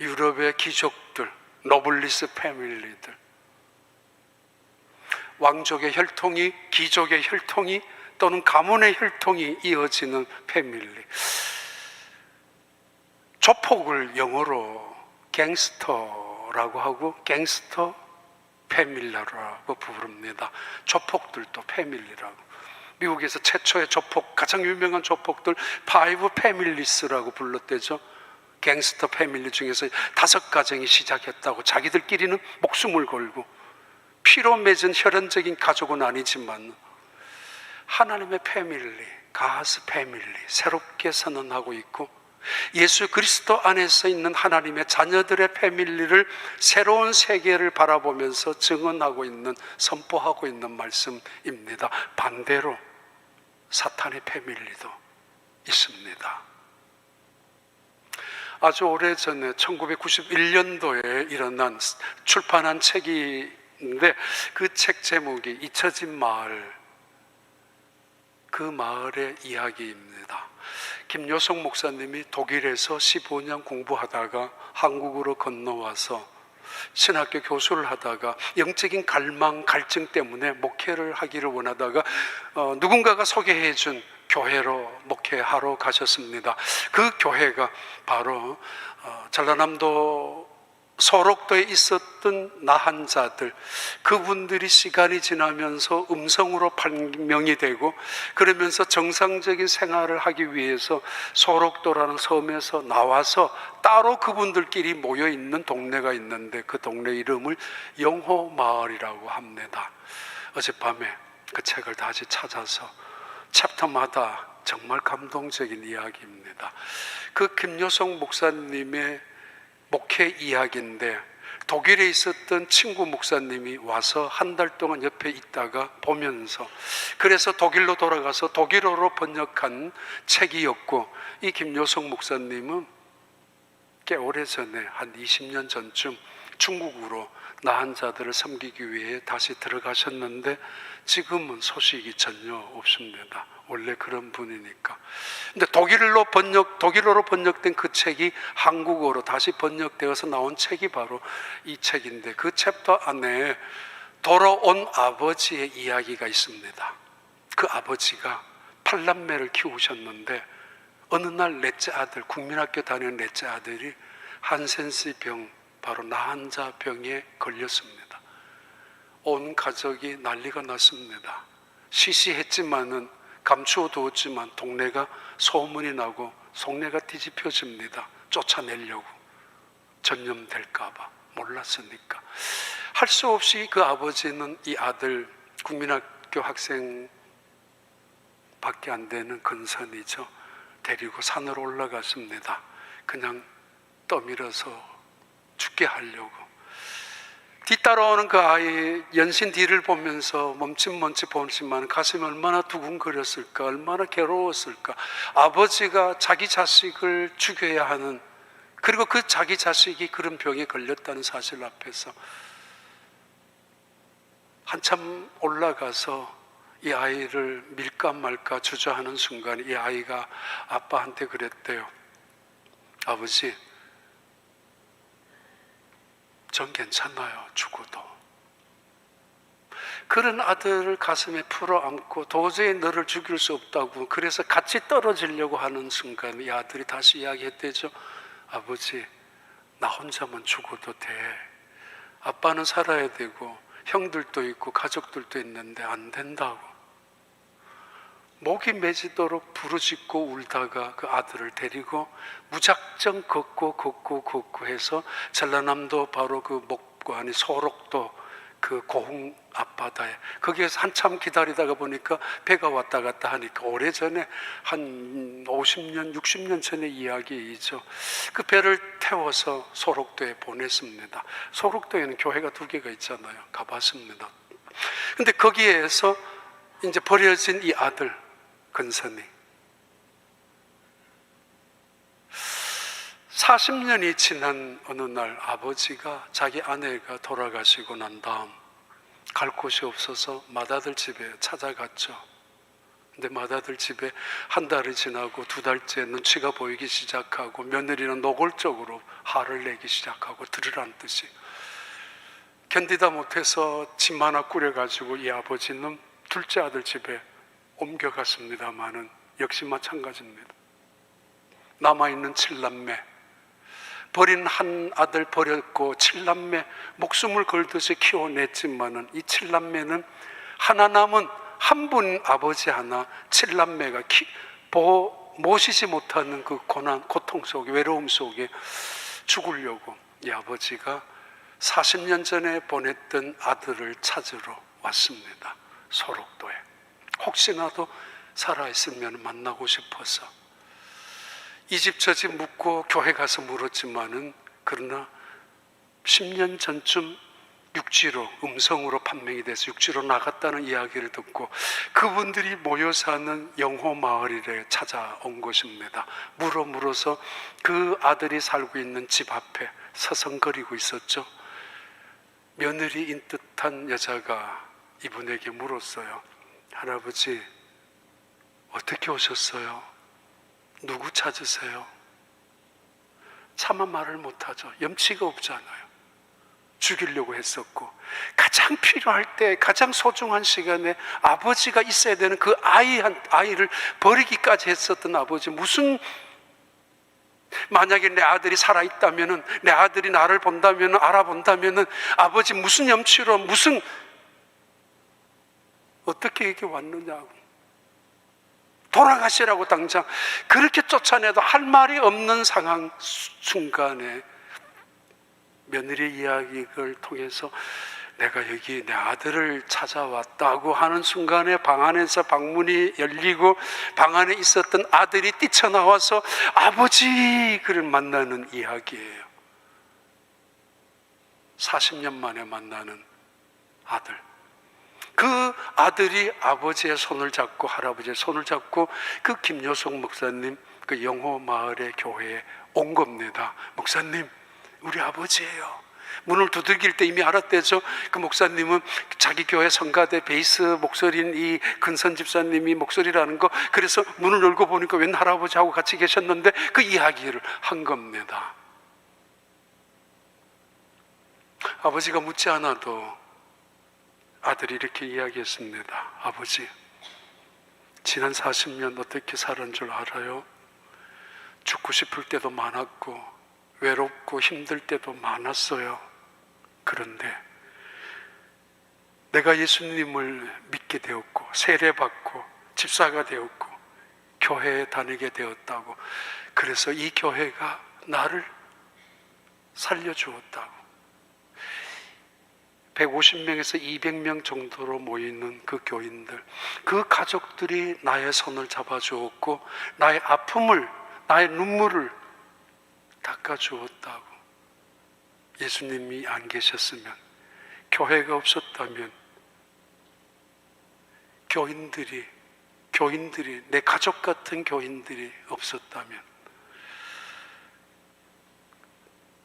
유럽의 귀족들, 노블리스 패밀리들, 왕족의 혈통이, 귀족의 혈통이 또는 가문의 혈통이 이어지는 패밀리. 조폭을 영어로 갱스터라고 하고 갱스터 패밀리라고 부릅니다. 조폭들도 패밀리라고. 미국에서 최초의 조폭, 가장 유명한 조폭들 파이브 패밀리스라고 불렀대죠. 갱스터 패밀리 중에서 5가정이 시작했다고. 자기들끼리는 목숨을 걸고 피로 맺은 혈연적인 가족은 아니지만 하나님의 패밀리, 가스 패밀리 새롭게 선언하고 있고, 예수 그리스도 안에서 있는 하나님의 자녀들의 패밀리를, 새로운 세계를 바라보면서 증언하고 있는, 선포하고 있는 말씀입니다. 반대로 사탄의 패밀리도 있습니다. 아주 오래전에 1991년도에 일어난 출판한 책인데, 그 책 제목이 잊혀진 마을, 그 마을의 이야기입니다. 김요성 목사님이 독일에서 15년 공부하다가 한국으로 건너와서 신학교 교수를 하다가 영적인 갈망, 갈증 때문에 목회를 하기를 원하다가 누군가가 소개해 준 교회로 목회하러 가셨습니다. 그 교회가 바로 전라남도 소록도에 있었던 나한자들, 그분들이 시간이 지나면서 음성으로 판명이 되고 그러면서 정상적인 생활을 하기 위해서 소록도라는 섬에서 나와서 따로 그분들끼리 모여 있는 동네가 있는데 그 동네 이름을 영호마을이라고 합니다. 어젯밤에 그 책을 다시 찾아서 챕터마다 정말 감동적인 이야기입니다. 그 김여성 목사님의 목회 이야기인데, 독일에 있었던 친구 목사님이 와서 한 달 동안 옆에 있다가 보면서, 그래서 독일로 돌아가서 독일어로 번역한 책이었고, 이 김여성 목사님은 꽤 오래전에 한 20년 전쯤 중국으로 나한 자들을 섬기기 위해 다시 들어가셨는데 지금은 소식이 전혀 없습니다. 원래 그런 분이니까. 근데 독일어로 번역된 그 책이 한국어로 다시 번역되어서 나온 책이 바로 이 책인데, 그 챕터 안에 돌아온 아버지의 이야기가 있습니다. 그 아버지가 8남매를 키우셨는데 어느 날 넷째 아들, 국민학교 다니는 넷째 아들이 한센스 병, 바로 나한자 병에 걸렸습니다. 온 가족이 난리가 났습니다. 시시했지만은 감추어 두었지만 동네가 소문이 나고 속내가 뒤집혀집니다. 쫓아내려고, 전염될까봐 몰랐으니까. 할 수 없이 그 아버지는 이 아들, 국민학교 학생 밖에 안 되는 근선이죠, 데리고 산으로 올라갔습니다. 그냥 떠밀어서 죽게 하려고. 뒤따라오는 그 아이 연신 뒤를 보면서 멈칫멈칫 보지만 가슴이 얼마나 두근거렸을까, 얼마나 괴로웠을까. 아버지가 자기 자식을 죽여야 하는, 그리고 그 자기 자식이 그런 병에 걸렸다는 사실 앞에서 한참 올라가서 이 아이를 밀까 말까 주저하는 순간 이 아이가 아빠한테 그랬대요. 아버지, 전 괜찮아요, 죽어도. 그런 아들을 가슴에 풀어 안고 도저히 너를 죽일 수 없다고, 그래서 같이 떨어지려고 하는 순간 이 아들이 다시 이야기했대죠. 아버지, 나 혼자만 죽어도 돼. 아빠는 살아야 되고 형들도 있고 가족들도 있는데 안 된다고. 목이 매지도록 부르짖고 울다가 그 아들을 데리고 무작정 걷고 해서 전라남도 바로 그 목관이 소록도 그 고흥 앞바다에, 거기에서 한참 기다리다가 보니까 배가 왔다 갔다 하니까, 오래전에 한 50년 60년 전의 이야기이죠. 그 배를 태워서 소록도에 보냈습니다. 소록도에는 교회가 2개가 있잖아요. 가봤습니다. 근데 거기에서 이제 버려진 이 아들 근선이 40년이 지난 어느 날 아버지가 자기 아내가 돌아가시고 난 다음 갈 곳이 없어서 맏아들 집에 찾아갔죠. 근데 맏아들 집에 한 달이 지나고 2달째 눈치가 보이기 시작하고 며느리는 노골적으로 화를 내기 시작하고 들으란 듯이 견디다 못해서 집 하나 꾸려가지고 이 아버지는 둘째 아들 집에 옮겨갔습니다마는 역시 마찬가지입니다. 남아있는 7남매, 버린 한 아들 버렸고 7남매 목숨을 걸듯이 키워냈지만은 이 7남매는 하나 남은 한 분 아버지 하나, 7남매가 모시지 못하는 그 고난, 고통 속에, 외로움 속에 죽으려고 이 아버지가 40년 전에 보냈던 아들을 찾으러 왔습니다. 소록도에. 혹시나도 살아있으면 만나고 싶어서 이 집 저 집 묻고 교회 가서 물었지만은, 그러나 10년 전쯤 육지로, 음성으로 판명이 돼서 육지로 나갔다는 이야기를 듣고 그분들이 모여 사는 영호마을에 찾아온 것입니다. 물어서 그 아들이 살고 있는 집 앞에 서성거리고 있었죠. 며느리인 듯한 여자가 이분에게 물었어요. 할아버지, 어떻게 오셨어요? 누구 찾으세요? 차마 말을 못하죠. 염치가 없잖아요. 죽이려고 했었고, 가장 필요할 때 가장 소중한 시간에 아버지가 있어야 되는 그 아이를 버리기까지 했었던 아버지, 만약에 내 아들이 살아있다면은, 내 아들이 나를 본다면은, 알아본다면은 아버지 무슨 염치로, 어떻게 이렇게 왔느냐고, 돌아가시라고 당장 그렇게 쫓아내도 할 말이 없는 상황 순간에 며느리 이야기를 통해서 내가 여기 내 아들을 찾아왔다고 하는 순간에 방 안에서 방문이 열리고 방 안에 있었던 아들이 뛰쳐나와서 아버지 그를 만나는 이야기예요. 40년 만에 만나는 아들. 그 아들이 아버지의 손을 잡고 할아버지의 손을 잡고 그 김여석 목사님 그 영호 마을의 교회에 온 겁니다. 목사님, 우리 아버지예요. 문을 두들길 때 이미 알았대죠. 그 목사님은 자기 교회 성가대 베이스 목소리인 이 근선 집사님이 목소리라는 거, 그래서 문을 열고 보니까 웬 할아버지하고 같이 계셨는데 그 이야기를 한 겁니다. 아버지가 묻지 않아도 아들이 이렇게 이야기했습니다. 아버지, 지난 40년 어떻게 살은 줄 알아요? 죽고 싶을 때도 많았고 외롭고 힘들 때도 많았어요. 그런데 내가 예수님을 믿게 되었고 세례받고 집사가 되었고 교회에 다니게 되었다고, 그래서 이 교회가 나를 살려주었다고. 150명에서 200명 정도로 모이는 그 교인들, 그 가족들이 나의 손을 잡아주었고 나의 아픔을, 나의 눈물을 닦아주었다고. 예수님이 안 계셨으면, 교회가 없었다면, 교인들이 내 가족 같은 교인들이 없었다면,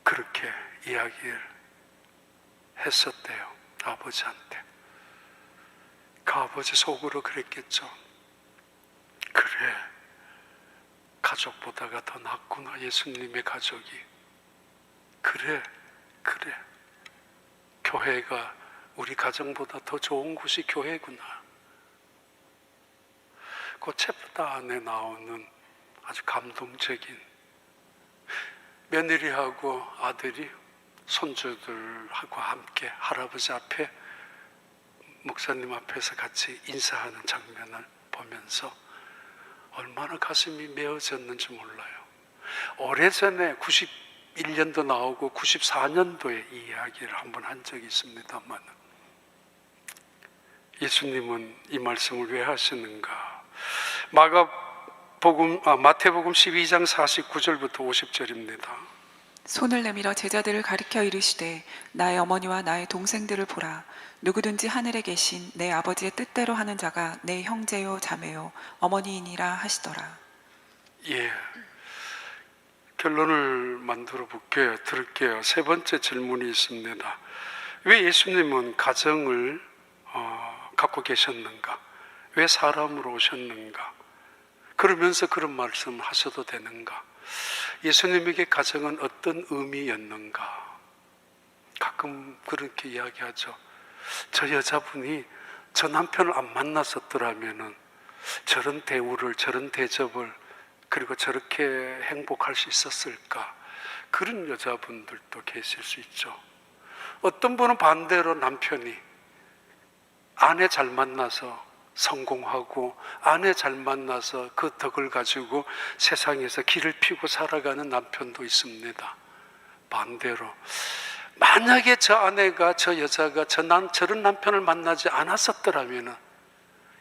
그렇게 이야기를 했었대요. 아버지한테. 그 아버지 속으로 그랬겠죠. 그래, 가족보다가 더 낫구나 예수님의 가족이. 그래, 교회가 우리 가정보다 더 좋은 곳이 교회구나. 그 챕터 안에 나오는 아주 감동적인, 며느리하고 아들이 손주들하고 함께 할아버지 앞에, 목사님 앞에서 같이 인사하는 장면을 보면서 얼마나 가슴이 메어졌는지 몰라요. 오래전에 91년도 나오고 94년도에 이 이야기를 한번 한 적이 있습니다만, 예수님은 이 말씀을 왜 하시는가? 마태복음 12장 49절부터 50절입니다. 손을 내밀어 제자들을 가리켜 이르시되 나의 어머니와 나의 동생들을 보라. 누구든지 하늘에 계신 내 아버지의 뜻대로 하는 자가 내 형제요 자매요 어머니이니라 하시더라. 예, 결론을 만들어 볼게요. 들을게요. 세 번째 질문이 있습니다. 왜 예수님은 가정을 갖고 계셨는가? 왜 사람으로 오셨는가? 그러면서 그런 말씀 하셔도 되는가? 예수님에게 가정은 어떤 의미였는가? 가끔 그렇게 이야기하죠. 저 여자분이 저 남편을 안 만났었더라면은 저런 대우를, 저런 대접을, 그리고 저렇게 행복할 수 있었을까? 그런 여자분들도 계실 수 있죠. 어떤 분은 반대로 남편이 아내 잘 만나서 성공하고 아내 잘 만나서 그 덕을 가지고 세상에서 길을 피고 살아가는 남편도 있습니다. 반대로 만약에 저 아내가, 저 여자가 저런 남편을 만나지 않았었더라면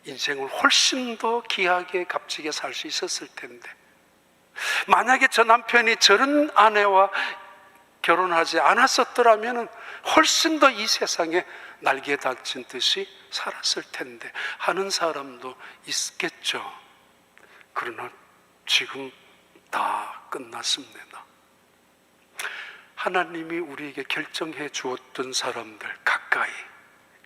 인생을 훨씬 더 귀하게 값지게 살 수 있었을 텐데, 만약에 저 남편이 저런 아내와 결혼하지 않았었더라면 훨씬 더 이 세상에 날개 닥친 듯이 살았을 텐데 하는 사람도 있겠죠. 그러나 지금 다 끝났습니다. 하나님이 우리에게 결정해 주었던 사람들 가까이,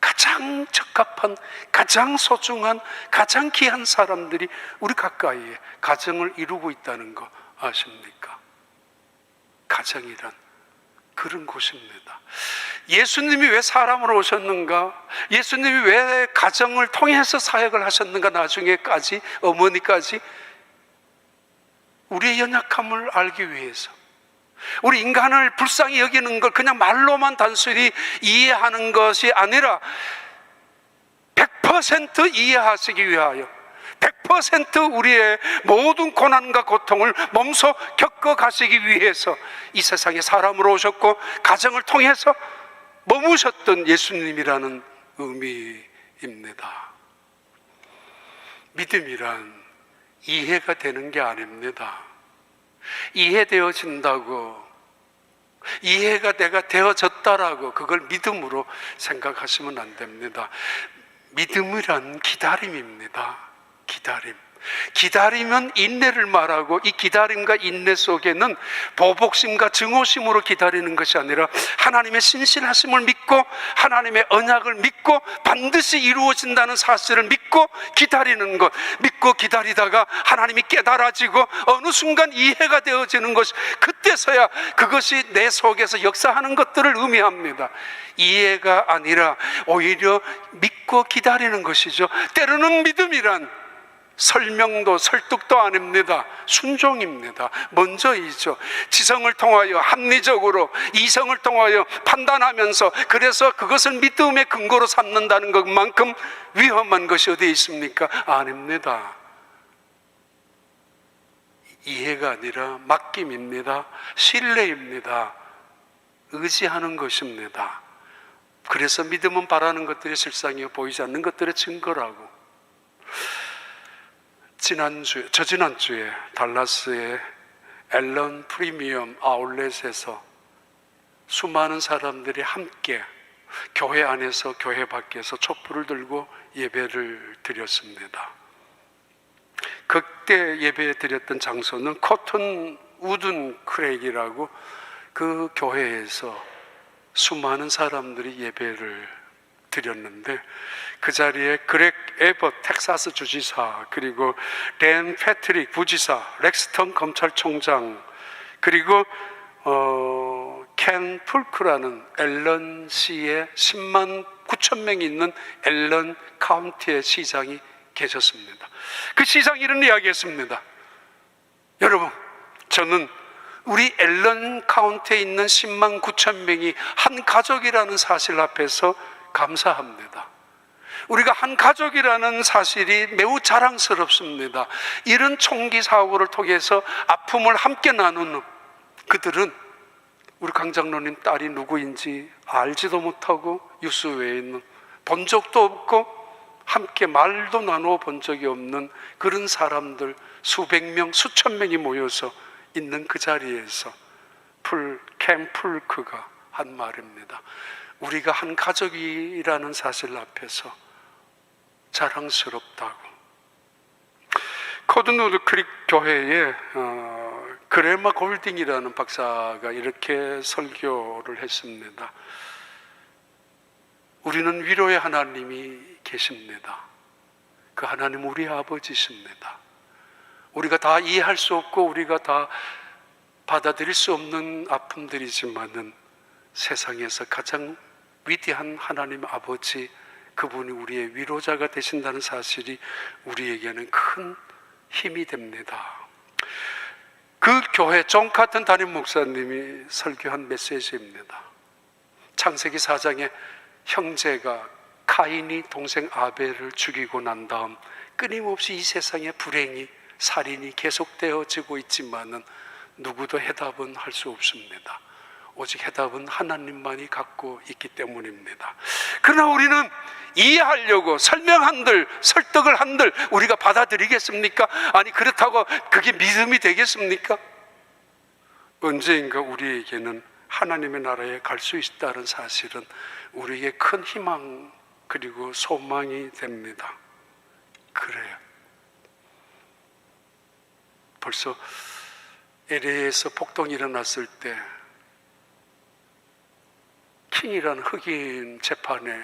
가장 적합한, 가장 소중한, 가장 귀한 사람들이 우리 가까이에 가정을 이루고 있다는 거 아십니까? 가정이란 그런 곳입니다. 예수님이 왜 사람으로 오셨는가? 예수님이 왜 가정을 통해서 사역을 하셨는가? 나중에까지, 어머니까지 우리의 연약함을 알기 위해서, 우리 인간을 불쌍히 여기는 걸 그냥 말로만 단순히 이해하는 것이 아니라 100% 이해하시기 위하여 100% 우리의 모든 고난과 고통을 몸소 겪어가시기 위해서 이 세상에 사람으로 오셨고 가정을 통해서 머무셨던 예수님이라는 의미입니다. 믿음이란 이해가 되는 게 아닙니다. 이해되어진다고, 이해가 내가 되어졌다라고 그걸 믿음으로 생각하시면 안 됩니다. 믿음이란 기다림입니다. 기다림. 기다리면 인내를 말하고, 이 기다림과 인내 속에는 보복심과 증오심으로 기다리는 것이 아니라 하나님의 신실하심을 믿고 하나님의 언약을 믿고 반드시 이루어진다는 사실을 믿고 기다리는 것, 믿고 기다리다가 하나님이 깨달아지고 어느 순간 이해가 되어지는 것, 그때서야 그것이 내 속에서 역사하는 것들을 의미합니다. 이해가 아니라 오히려 믿고 기다리는 것이죠. 때로는 믿음이란 설명도 설득도 아닙니다. 순종입니다. 먼저이죠. 지성을 통하여 합리적으로, 이성을 통하여 판단하면서, 그래서 그것을 믿음의 근거로 삼는다는 것만큼 위험한 것이 어디에 있습니까? 아닙니다. 이해가 아니라 맡김입니다. 신뢰입니다. 의지하는 것입니다. 그래서 믿음은 바라는 것들이 실상이요 보이지 않는 것들의 증거라고. 저지난주에 달라스의 앨런 프리미엄 아울렛에서 수많은 사람들이 함께 교회 안에서 교회 밖에서 촛불을 들고 예배를 드렸습니다. 그때 예배 드렸던 장소는 코튼 우든 크랙이라고, 그 교회에서 수많은 사람들이 예배를 드렸는데, 그 자리에 그렉 에버트 텍사스 주지사, 그리고 댄 패트릭 부지사, 렉스턴 검찰총장, 그리고 켄 풀크라는 앨런 시의 10만 9천 명이 있는 앨런 카운티의 시장이 계셨습니다. 그 시장이 이런 이야기했습니다. 여러분, 저는 우리 앨런 카운티에 있는 10만 9천 명이 한 가족이라는 사실 앞에서 감사합니다. 우리가 한 가족이라는 사실이 매우 자랑스럽습니다. 이런 총기 사고를 통해서 아픔을 함께 나누는 그들은 우리 강 장로님 딸이 누구인지 알지도 못하고 뉴스 외에는 본 적도 없고 함께 말도 나누어 본 적이 없는 그런 사람들 수백 명, 수천 명이 모여서 있는 그 자리에서 켄 풀크가 한 말입니다. 우리가 한 가족이라는 사실 앞에서 자랑스럽다고. 코든우드 크릭 교회에 그레마 골딩이라는 박사가 이렇게 설교를 했습니다. 우리는 위로의 하나님이 계십니다. 그 하나님 우리 아버지십니다. 우리가 다 이해할 수 없고 우리가 다 받아들일 수 없는 아픔들이지만은 세상에서 가장 위대한 하나님 아버지, 그분이 우리의 위로자가 되신다는 사실이 우리에게는 큰 힘이 됩니다. 그 교회 존 카튼 담임 목사님이 설교한 메시지입니다. 창세기 4장에 형제가 카인이 동생 아벨을 죽이고 난 다음 끊임없이 이 세상에 불행이, 살인이 계속되어지고 있지만은 누구도 해답은 할 수 없습니다. 오직 해답은 하나님만이 갖고 있기 때문입니다. 그러나 우리는 이해하려고 설명한들, 설득을 한들 우리가 받아들이겠습니까? 아니, 그렇다고 그게 믿음이 되겠습니까? 언제인가 우리에게는 하나님의 나라에 갈 수 있다는 사실은 우리에게 큰 희망 그리고 소망이 됩니다. 그래요. 벌써 LA에서 폭동이 일어났을 때 킹이라는 흑인 재판에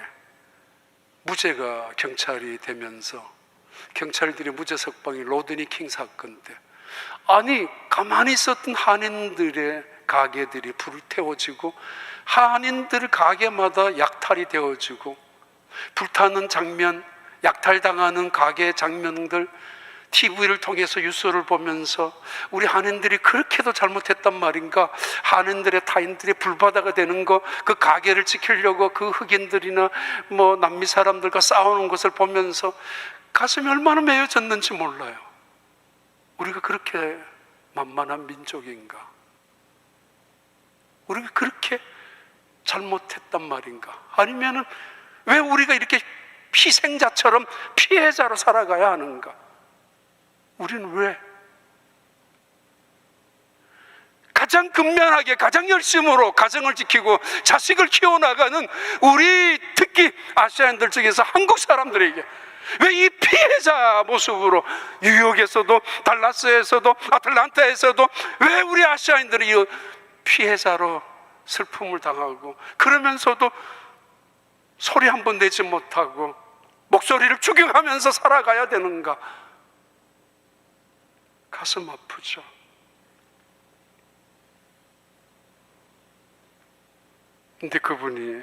무죄가 경찰이 되면서 경찰들이 무죄 석방이 로드니 킹 사건 때, 아니 가만히 있었던 한인들의 가게들이 불태워지고 한인들 가게마다 약탈이 되어지고 불타는 장면, 약탈당하는 가게 장면들 TV를 통해서 뉴스를 보면서 우리 한인들이 그렇게도 잘못했단 말인가, 한인들의 타인들의 불바다가 되는 거, 그 가게를 지키려고 그 흑인들이나 뭐 남미 사람들과 싸우는 것을 보면서 가슴이 얼마나 메어졌는지 몰라요. 우리가 그렇게 만만한 민족인가? 우리가 그렇게 잘못했단 말인가? 아니면은 왜 우리가 이렇게 희생자처럼 피해자로 살아가야 하는가? 우리는 왜 가장 근면하게 가장 열심으로 가정을 지키고 자식을 키워나가는 우리 특히 아시아인들 중에서 한국 사람들에게 왜 이 피해자 모습으로 뉴욕에서도 달라스에서도 아틀란타에서도 왜 우리 아시아인들이 이 피해자로 슬픔을 당하고 그러면서도 소리 한 번 내지 못하고 목소리를 죽여가면서 살아가야 되는가? 가슴 아프죠. 근데 그분이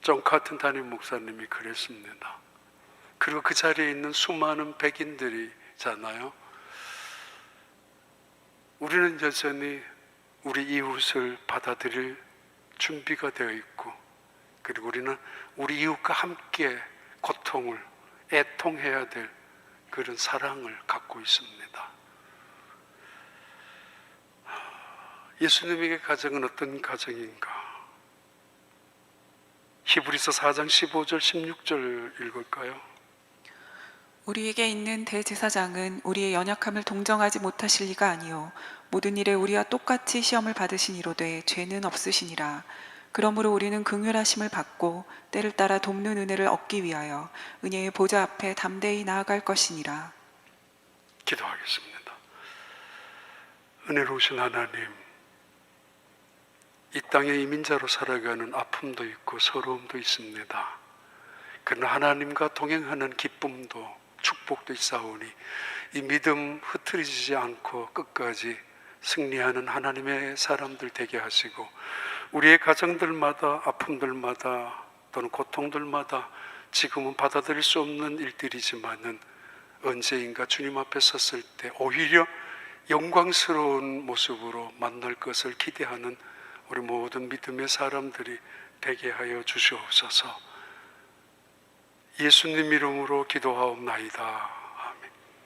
존 카튼 담임 목사님이 그랬습니다. 그리고 그 자리에 있는 수많은 백인들이잖아요. 우리는 여전히 우리 이웃을 받아들일 준비가 되어 있고, 그리고 우리는 우리 이웃과 함께 고통을 애통해야 될 그런 사랑을 갖고 있습니다. 예수님에게 가정은 어떤 가정인가? 히브리서 4장 15절 16절 읽을까요? 우리에게 있는 대제사장은 우리의 연약함을 동정하지 못하실 리가 아니요 모든 일에 우리와 똑같이 시험을 받으시니로되 죄는 없으시니라. 그러므로 우리는 긍휼하심을 받고 때를 따라 돕는 은혜를 얻기 위하여 은혜의 보좌 앞에 담대히 나아갈 것이니라. 기도하겠습니다. 은혜로우신 하나님, 이 땅의 이민자로 살아가는 아픔도 있고 서러움도 있습니다. 그러나 하나님과 동행하는 기쁨도 축복도 있사오니 이 믿음 흐트러지지 않고 끝까지 승리하는 하나님의 사람들 되게 하시고, 우리의 가정들마다 아픔들마다 또는 고통들마다 지금은 받아들일 수 없는 일들이지만은 언제인가 주님 앞에 섰을 때 오히려 영광스러운 모습으로 만날 것을 기대하는 우리 모든 믿음의 사람들이 되게 하여 주시옵소서. 예수님 이름으로 기도하옵나이다.